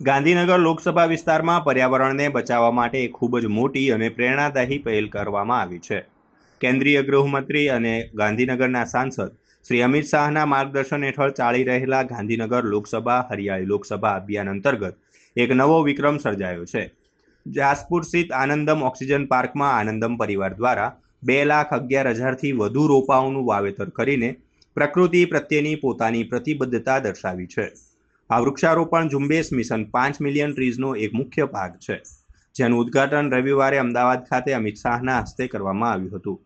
ગાંધીનગર લોકસભા વિસ્તારમાં પર્યાવરણને બચાવવા માટે એક ખૂબ જ મોટી અને પ્રેરણાદાયી પહેલ કરવામાં આવી છે। કેન્દ્રીય ગૃહમંત્રી અને ગાંધીનગરના સાંસદ શ્રી અમિત શાહના માર્ગદર્શન હેઠળ ચાલી રહેલા ગાંધીનગર લોકસભા હરિયાળી લોકસભા અભિયાન અંતર્ગત એક નવો વિક્રમ સર્જાયો છે। જાસપુર સ્થિત આનંદમ ઓક્સિજન પાર્કમાં આનંદમ પરિવાર દ્વારા 2,11,000થી વધુ રોપાઓનું વાવેતર કરીને પ્રકૃતિ પ્રત્યેની પોતાની પ્રતિબદ્ધતા દર્શાવી છે। આ વૃક્ષારોપણ ઝુંબેશ મિશન 5 મિલિયન ટ્રીઝનો એક મુખ્ય ભાગ છે, જેનું ઉદ્ઘાટન રવિવારે અમદાવાદ ખાતે અમિત શાહના હસ્તે કરવામાં આવ્યું હતું।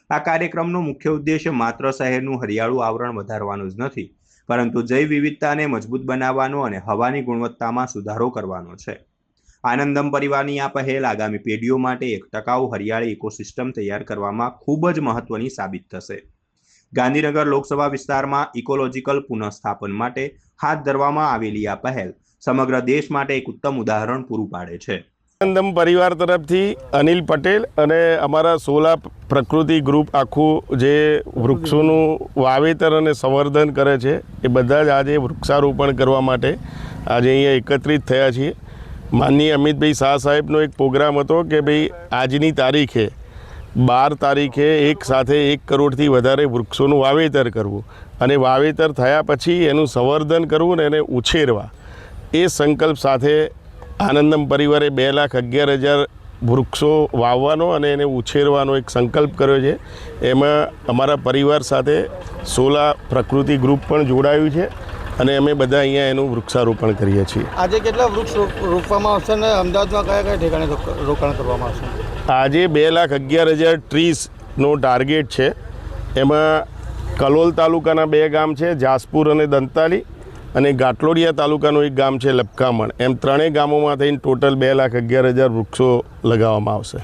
આ કાર્યક્રમનો મુખ્ય ઉદ્દેશ્ય માત્ર શહેરનું હરિયાળું આવરણ વધારવાનો જ નથી, પરંતુ જૈવ વિવિધતાને મજબૂત બનાવવાનો અને હવાની ગુણવત્તામાં સુધારો કરવાનો છે। આનંદમ પરિવારની આ પહેલ આગામી પેઢીઓ માટે એક ટકાઉ હરિયાળી ઇકોસિસ્ટમ તૈયાર કરવામાં ખૂબ જ મહત્વની સાબિત થશે। ગાંધીનગર લોકસભા વિસ્તારમાં ઇકોલોજીકલ પુનઃસ્થાપન માટે હાથ ધરવામાં આવેલી આ પહેલ સમગ્ર દેશ માટે એક ઉત્તમ ઉદાહરણ પૂરું પાડે છે। આનંદમ પરિવાર તરફથી અનિલ પટેલ અને અમારા સોલા પ્રકૃતિ ગ્રુપ આખું જે વૃક્ષોનું વાવેતર અને સંવર્ધન કરે છે એ બધા જ આજે વૃક્ષારોપણ કરવા માટે આજે અહીંયા એકત્રિત થયા છીએ। માનનીય અમિતભાઈ શાહ સાહેબનો એક પ્રોગ્રામ હતો કે ભાઈ આજની તારીખે 12 તારીખે એક સાથે 1 કરોડથી વધારે વૃક્ષોનું વાવેતર કરવું અને વાવેતર થયા પછી એનું સંવર્ધન કરવું ને એને ઉછેરવા, એ સંકલ્પ સાથે આનંદમ પરિવારે 2,11,000 વૃક્ષો વાવવાનો અને એને ઉછેરવાનો એક સંકલ્પ કર્યો છે। એમાં અમારા પરિવાર સાથે સોલા પ્રકૃતિ ગ્રુપ પણ જોડાયું છે અને અમે બધા અહીંયા એનું વૃક્ષારોપણ કરીએ છીએ। આજે કેટલા વૃક્ષ રોપવામાં આવશે અને અમદાવાદમાં કયા કયા ઠેકાણે રોકાણ કરવામાં આવશે? આજે 2,11,000 ટ્રીઝનો ટાર્ગેટ છે। એમાં કલોલ તાલુકાના 2 ગામ છે, જાસપુર અને દંતાલી, અને ઘાટલોડિયા તાલુકાનું એક ગામ છે લપકામણ। એમ 3 ગામોમાં થઈને ટોટલ 2,11,000 વૃક્ષો લગાવવામાં આવશે।